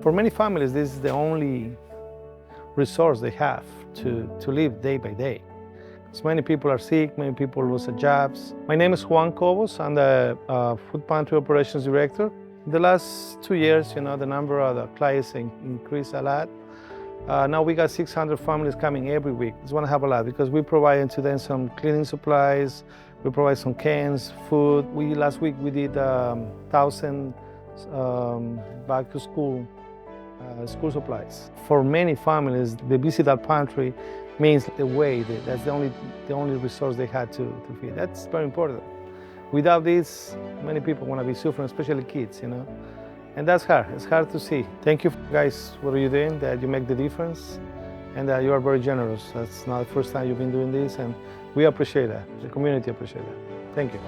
For many families, this is the only resource they have to live day by day. So many people are sick, many people lose their jobs. My name is Juan Kobos. I'm the Food Pantry Operations Director. In the last 2 years, the number of the clients increased a lot. Now we got 600 families coming every week. It's going to help a lot because we provide to them some cleaning supplies, we provide some cans, food. Last week we did 1,000 back to school supplies. For many families, the visit at pantry means the way. That's the only resource they had to feed. That's very important. Without this, many people want to be suffering, especially kids, And that's hard. It's hard to see. Thank you guys for what you're doing, that you make the difference, and that you are very generous. That's not the first time you've been doing this, and we appreciate that. The community appreciates that. Thank you.